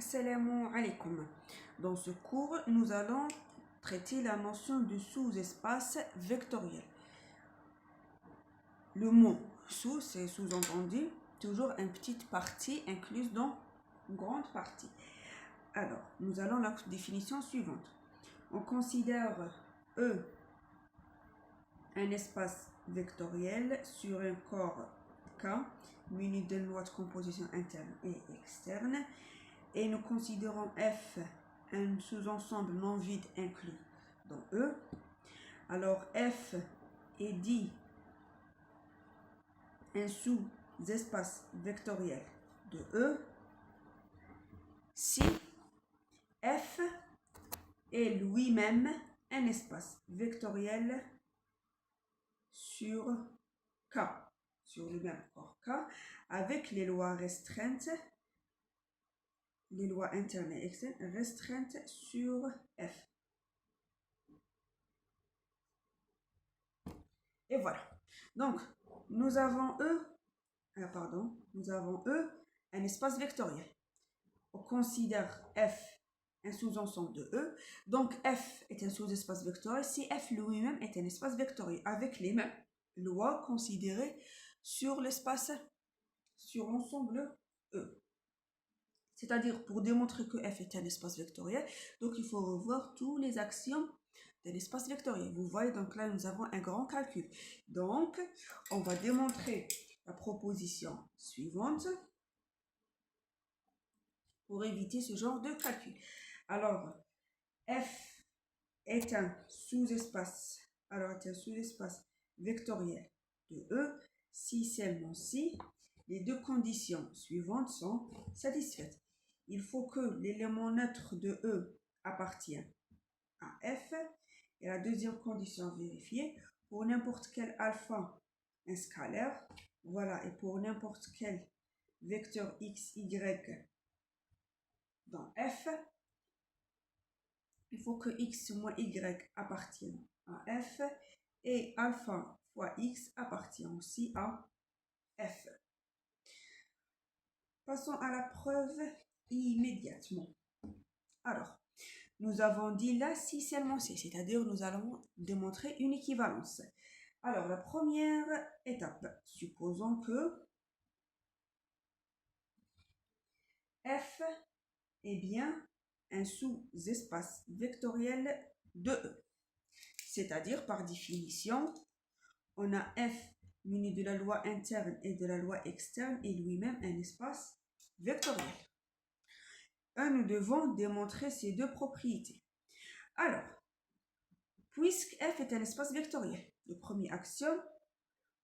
Assalamu alaikum. Dans ce cours, nous allons traiter la notion de sous-espace vectoriel. Le mot sous, c'est sous-entendu, toujours une petite partie incluse dans une grande partie. Alors, nous allons la définition suivante. On considère E un espace vectoriel sur un corps K muni d'une loi de composition interne et externe. Et nous considérons F un sous-ensemble non vide inclus dans E. Alors F est dit un sous-espace vectoriel de E si F est lui-même un espace vectoriel sur K, sur le même corps K, avec les lois restreintes, les lois internes et externes restreintes sur F. Et voilà. Donc, nous avons E, un espace vectoriel. On considère F un sous-ensemble de E. Donc, F est un sous-espace vectoriel si F lui-même est un espace vectoriel avec les mêmes lois considérées sur l'espace, sur l'ensemble E. C'est-à-dire, pour démontrer que F est un espace vectoriel, donc il faut revoir tous les axiomes de l'espace vectoriel. Vous voyez, donc là, nous avons un grand calcul. Donc, on va démontrer la proposition suivante pour éviter ce genre de calcul. Alors, F est un sous-espace, vectoriel de E si seulement si les deux conditions suivantes sont satisfaites. Il faut que l'élément neutre de E appartienne à F. Et la deuxième condition vérifiée, pour n'importe quel alpha, un scalaire, voilà, et pour n'importe quel vecteur x, y dans F, il faut que x moins y appartienne à F et alpha fois x appartient aussi à F. Passons à la preuve immédiatement. Alors, nous avons dit là si seulement si, c'est-à-dire nous allons démontrer une équivalence. Alors, la première étape, supposons que F est bien un sous-espace vectoriel de E. C'est-à-dire, par définition, on a F muni de la loi interne et de la loi externe et lui-même un espace vectoriel. Nous devons démontrer ces deux propriétés. Alors, puisque F est un espace vectoriel, le premier axiome,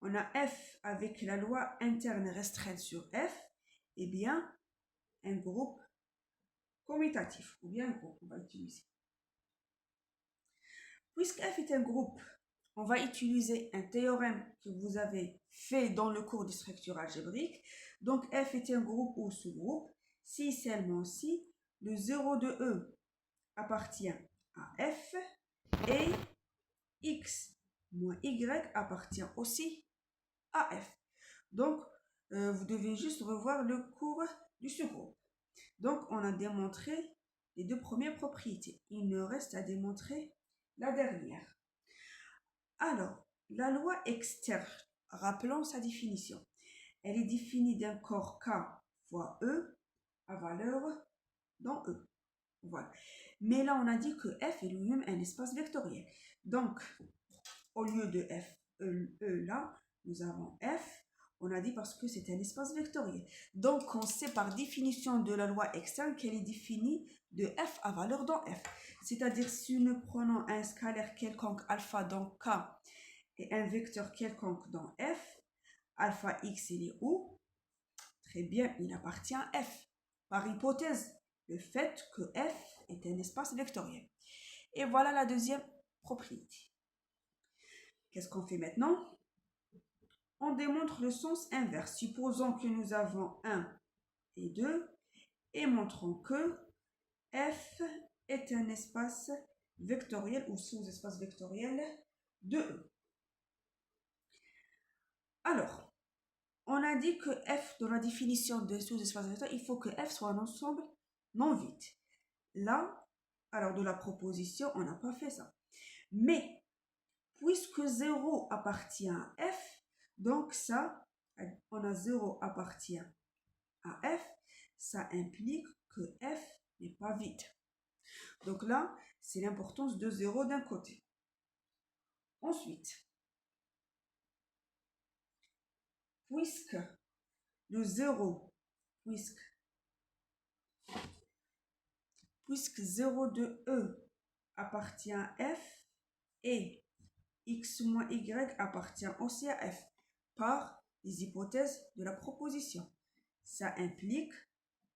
on a F avec la loi interne restreinte sur F, et bien un groupe commutatif, ou bien un groupe, on va utiliser. Puisque F est un groupe, on va utiliser un théorème que vous avez fait dans le cours de structure algébrique. Donc F est un groupe ou sous-groupe si seulement si le 0 de E appartient à F et x moins y appartient aussi à F. Donc, vous devez juste revoir le cours du sous-groupe. Donc, on a démontré les deux premières propriétés. Il nous reste à démontrer la dernière. Alors, la loi externe, rappelons sa définition. Elle est définie d'un corps K fois E à valeur dans E. Voilà. Mais là, on a dit que F est lui-même un espace vectoriel. Donc, au lieu de F, là, nous avons F. On a dit parce que c'est un espace vectoriel. Donc, on sait par définition de la loi externe qu'elle est définie de F à valeur dans F. C'est-à-dire, si nous prenons un scalaire quelconque alpha dans K et un vecteur quelconque dans F, alpha x, il est où? Très bien, il appartient à F. Par hypothèse, le fait que F est un espace vectoriel. Et voilà la deuxième propriété. Qu'est-ce qu'on fait maintenant? On démontre le sens inverse. Supposons que nous avons 1 et 2 et montrons que F est un espace vectoriel ou sous-espace vectoriel de E. Alors, on a dit que F, dans la définition de sous-espace vectoriel, il faut que F soit un ensemble non vide. Là, alors de la proposition, on n'a pas fait ça. Mais, puisque 0 appartient à f, donc ça, on a 0 appartient à f, ça implique que f n'est pas vide. Donc là, c'est l'importance de 0 d'un côté. Ensuite, puisque le 0, puisque 0 de E appartient à f et x moins y appartient aussi à f par les hypothèses de la proposition. Ça implique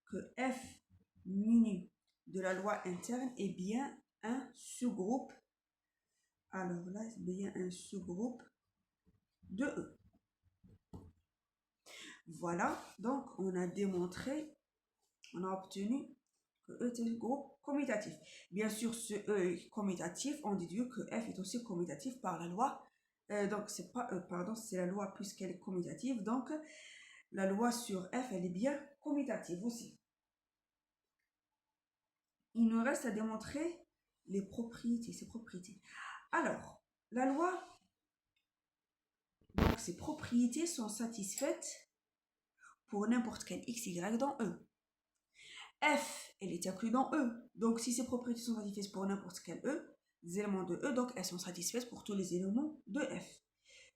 que f menu de la loi interne est bien un sous-groupe. Alors là, c'est bien un sous-groupe de E. Voilà, donc on a démontré, on a obtenu que E est un groupe commutatif. Bien sûr, ce E est commutatif, on déduit que F est aussi commutatif par la loi. Donc, c'est pas E, pardon, c'est la loi puisqu'elle est commutative. Donc, la loi sur F, elle est bien commutative aussi. Il nous reste à démontrer les propriétés, ces propriétés. Alors, la loi, donc ces propriétés sont satisfaites pour n'importe quel x, y dans E. F, elle est inclue dans E. Donc, si ces propriétés sont satisfaites pour n'importe quel E, des éléments de E, donc elles sont satisfaites pour tous les éléments de F.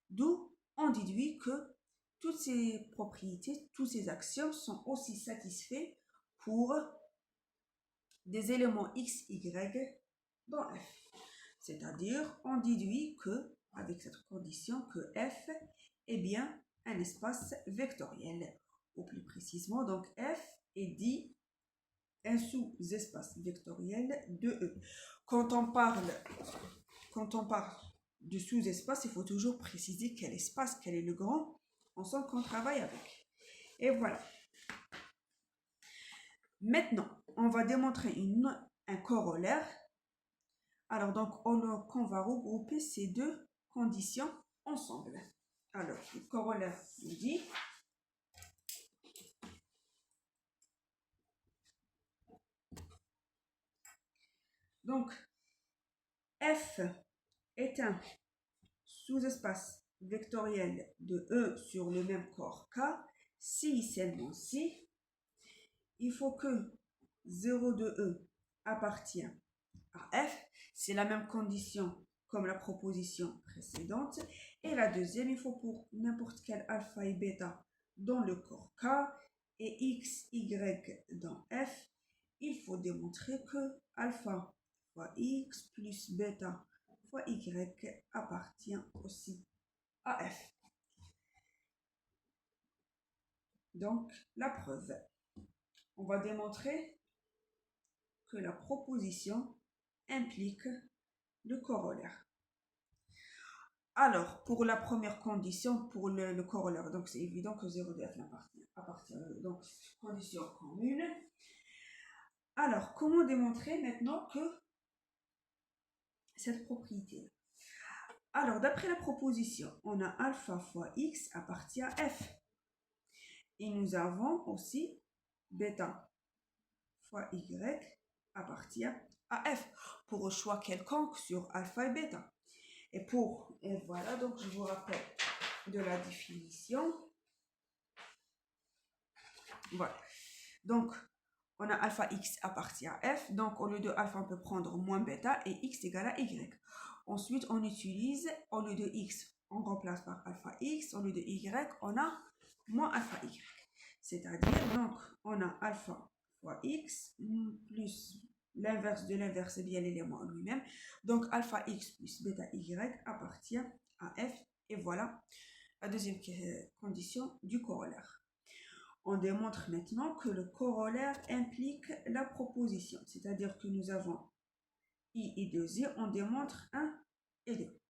D'où on déduit que toutes ces propriétés, tous ces axiomes sont aussi satisfaits pour des éléments x, y dans F. C'est-à-dire, on déduit que, avec cette condition, que F est bien un espace vectoriel. Ou plus précisément, donc F est dit un sous-espace vectoriel de E. Quand on parle de sous-espace, il faut toujours préciser quel espace, quel est le grand ensemble qu'on travaille avec. Et voilà. Maintenant, on va démontrer un corollaire. Alors, donc, on va regrouper ces deux conditions ensemble. Alors, le corollaire nous dit... Donc, F est un sous-espace vectoriel de E sur le même corps K, si seulement si, il faut que 0 de E appartient à F, c'est la même condition comme la proposition précédente, et la deuxième, il faut pour n'importe quel alpha et bêta dans le corps K, et x, y dans F, il faut démontrer que alpha fois x plus bêta fois y appartient aussi à F. Donc, la preuve. On va démontrer que la proposition implique le corollaire. Alors, pour la première condition, pour le corollaire, donc c'est évident que 0 de F appartient. Donc, condition commune. Alors, comment démontrer maintenant que cette propriété? Alors, d'après la proposition, on a alpha fois x appartient à F. Et nous avons aussi bêta fois y appartient à F pour un choix quelconque sur alpha et bêta. Et voilà, donc je vous rappelle de la définition. Voilà. Donc, on a alpha x appartient à f. Donc, au lieu de alpha, on peut prendre moins bêta et x égale à y. Ensuite, on utilise, au lieu de x, on remplace par alpha x. Au lieu de y, on a moins alpha y. C'est-à-dire, donc, on a alpha fois x plus l'inverse de l'inverse, c'est bien l'élément lui-même. Donc, alpha x plus bêta y appartient à f. Et voilà la deuxième condition du corollaire. On démontre maintenant que le corollaire implique la proposition. C'est-à-dire que nous avons I et 2i, on démontre 1 et 2.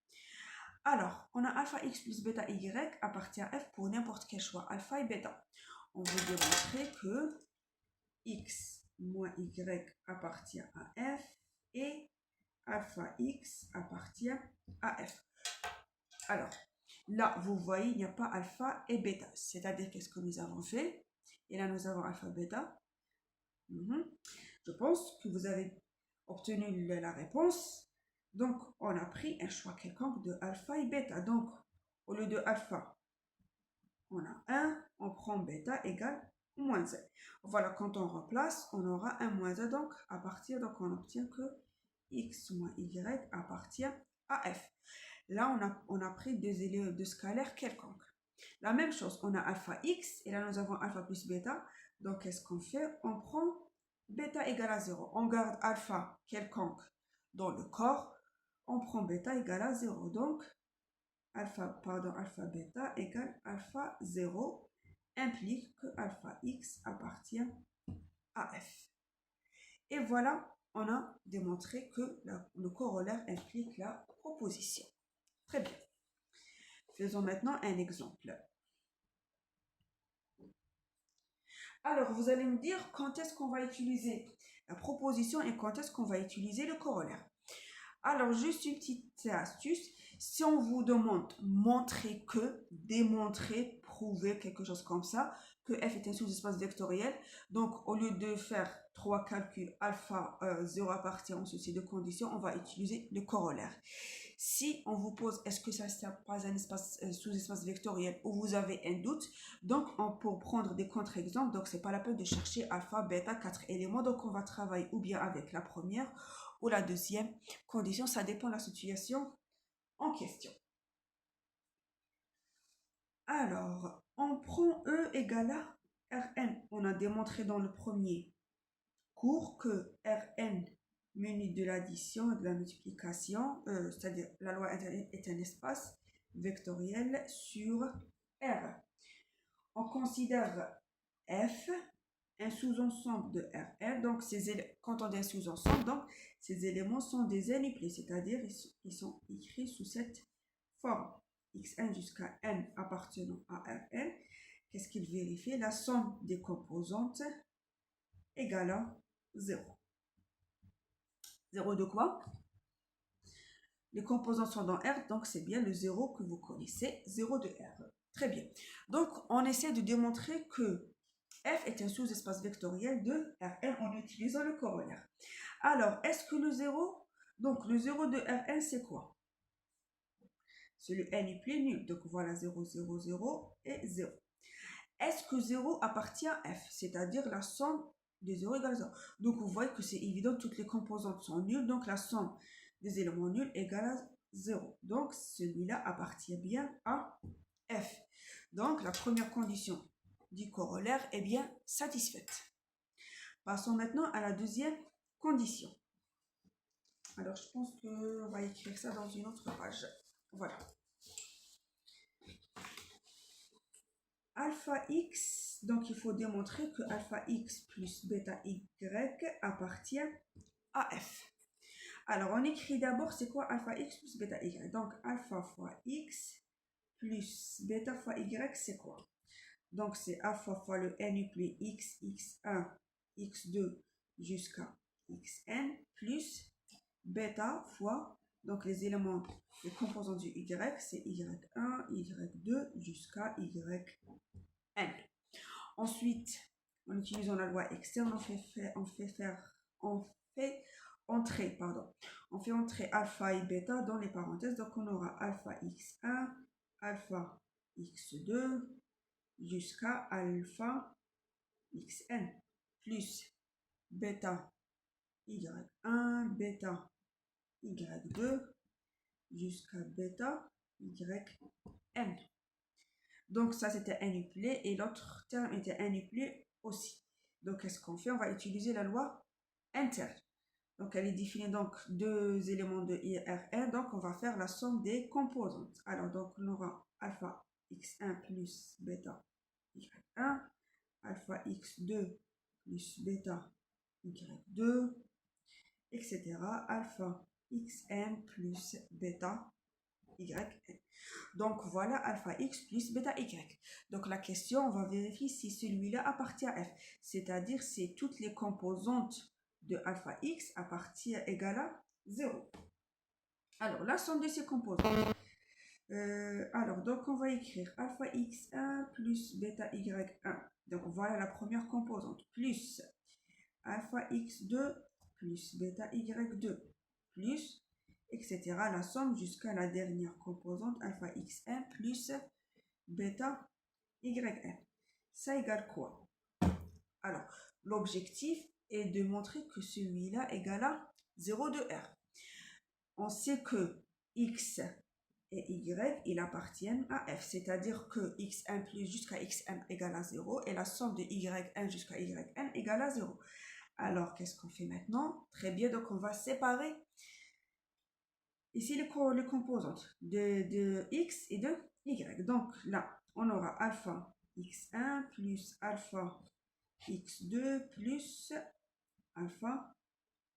Alors, on a alpha x plus bêta y appartient à f pour n'importe quel choix, alpha et bêta. On veut démontrer que x moins y appartient à f et alpha x appartient à f. Alors, là, vous voyez, il n'y a pas alpha et bêta. C'est-à-dire qu'est-ce que nous avons fait? Et là, nous avons alpha, bêta. Je pense que vous avez obtenu la réponse. Donc, on a pris un choix quelconque de alpha et bêta. Donc, au lieu de alpha, on a 1, on prend bêta égale moins 1. Voilà, quand on remplace, on aura un moins 1. Donc, donc on obtient que x moins y appartient à f. Là, on a pris deux scalaires quelconques. La même chose, on a alpha x, et là, nous avons alpha plus bêta. Donc, qu'est-ce qu'on fait? On prend bêta égale à 0. On garde alpha quelconque dans le corps. On prend bêta égale à 0. Donc, alpha bêta égale alpha 0 implique que alpha x appartient à f. Et voilà, on a démontré que le corollaire implique la proposition. Très bien. Faisons maintenant un exemple. Alors, vous allez me dire quand est-ce qu'on va utiliser la proposition et quand est-ce qu'on va utiliser le corollaire. Alors, juste une petite astuce. Si on vous demande montrer que, démontrer, prouver quelque chose comme ça, que f est un sous-espace vectoriel, donc au lieu de faire 3 calculs alpha 0 appartient en ceci de conditions, on va utiliser le corollaire. Si on vous pose est-ce que ça n'est pas un espace sous-espace vectoriel ou vous avez un doute, donc pour prendre des contre-exemples, donc c'est pas la peine de chercher alpha, bêta, 4 éléments, donc on va travailler ou bien avec la première ou la deuxième condition, ça dépend de la situation en question. Alors, on prend E égale à Rn. On a démontré dans le premier cours que Rn muni de l'addition et de la multiplication, c'est-à-dire la loi est un espace vectoriel sur R. On considère F un sous-ensemble de Rn, donc quand on dit un sous-ensemble, donc ces éléments sont des n-uplés, c'est-à-dire ils sont écrits sous cette forme. Xn jusqu'à n appartenant à Rn. Qu'est-ce qu'il vérifie? La somme des composantes égale à 0. 0 de quoi? Les composants sont dans R, donc c'est bien le 0 que vous connaissez, 0 de R. Très bien. Donc, on essaie de démontrer que F est un sous-espace vectoriel de Rn en utilisant le corollaire. Alors, est-ce que le 0, donc le 0 de Rn, c'est quoi? C'est le n est plus nul, donc voilà 0, 0, 0 et 0. Est-ce que 0 appartient à F, c'est-à-dire la somme des 0 égale 0? Donc, vous voyez que c'est évident, toutes les composantes sont nulles, donc la somme des éléments nuls égale à 0. Donc, celui-là appartient bien à F. Donc, la première condition du corollaire est bien satisfaite. Passons maintenant à la deuxième condition. Alors, je pense qu'on va écrire ça dans une autre page. Voilà. Alpha x, donc il faut démontrer que alpha x plus bêta y appartient à f. Alors, on écrit d'abord, c'est quoi alpha x plus bêta y? Donc, alpha fois x plus bêta fois y, c'est quoi? Donc, c'est alpha fois le n-uplé x, x1, x2 jusqu'à xn plus bêta fois, donc les éléments, les composants du y, c'est y1, y2 jusqu'à yn. Ensuite, en utilisant la loi externe, on fait entrer alpha et bêta dans les parenthèses. Donc, on aura alpha x1, alpha x2 jusqu'à alpha xn plus bêta y1, bêta y2 jusqu'à bêta yn. Donc ça c'était n-uplé et l'autre terme était n-uplé aussi. Donc qu'est-ce qu'on fait? On va utiliser la loi interne. Donc elle est définie donc deux éléments de IRN, donc on va faire la somme des composantes. Alors donc on aura alpha x1 plus bêta y1, alpha x2 plus bêta y2, etc. Alpha xn plus bêta yn. Donc voilà alpha x plus bêta y. Donc la question, on va vérifier si celui-là appartient à f, c'est-à-dire si toutes les composantes de alpha x appartiennent égale à 0. Alors la somme de ces composantes. Alors donc on va écrire alpha x1 plus bêta y1. Donc voilà la première composante plus alpha x2 plus bêta y2 plus, etc. La somme jusqu'à la dernière composante alpha x1 plus bêta yn. Ça égale quoi? Alors, l'objectif est de montrer que celui-là égale à 0 de R. On sait que x et y, ils appartiennent à f, c'est-à-dire que x1 plus jusqu'à xn égale à 0 et la somme de yn jusqu'à yn égale à 0. Alors, qu'est-ce qu'on fait maintenant? Très bien, donc on va séparer ici les composantes de x et de y. Donc là, on aura alpha x1 plus alpha x2 plus alpha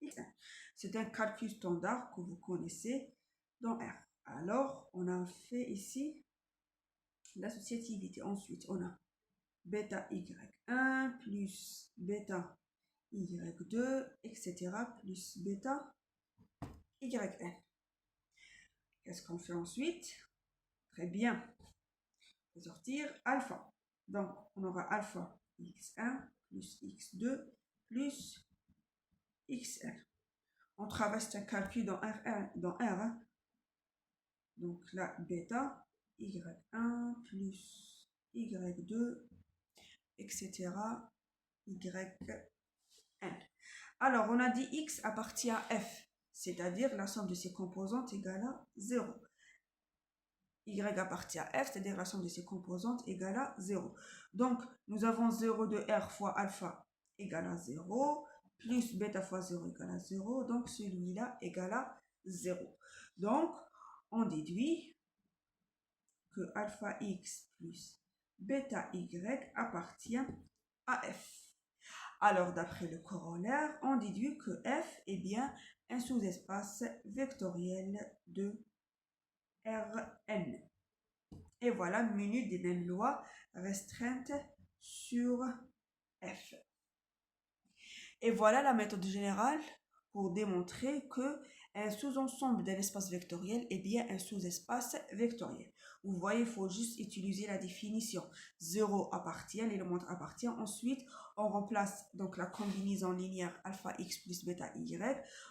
x1. C'est un calcul standard que vous connaissez dans R. Alors, on a fait ici l'associativité. Ensuite, on a bêta y1 plus bêta y2, etc. plus bêta yn. Qu'est-ce qu'on fait ensuite? Très bien. On va sortir alpha. Donc, on aura alpha x1 plus x2 plus xn. On traverse un calcul dans R1, dans R. Hein? Donc là, bêta y1 plus y2, etc. yn. Alors, on a dit x appartient à f, c'est-à-dire la somme de ses composantes égale à 0. Y appartient à f, c'est-à-dire la somme de ses composantes égale à 0. Donc, nous avons 0 de R fois alpha égale à 0, plus bêta fois 0 égale à 0, donc celui-là égale à 0. Donc, on déduit que alpha x plus bêta y appartient à f. Alors, d'après le corollaire, on déduit que f est bien un sous-espace vectoriel de Rn. Et voilà, menu des mêmes lois restreintes sur f. Et voilà la méthode générale pour démontrer que un sous-ensemble d'un espace vectoriel est bien un sous-espace vectoriel. Vous voyez, il faut juste utiliser la définition. 0 appartient, l'élément appartient. Ensuite, on remplace donc la combinaison linéaire alpha x plus bêta y.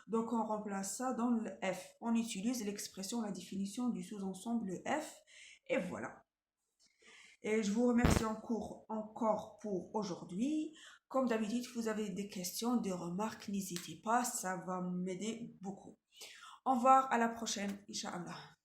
Donc, on remplace ça dans le f. On utilise l'expression, la définition du sous-ensemble f. Et voilà. Et je vous remercie encore pour aujourd'hui. Comme d'habitude, si vous avez des questions, des remarques, n'hésitez pas, ça va m'aider beaucoup. Au revoir, à la prochaine, Inch'Allah.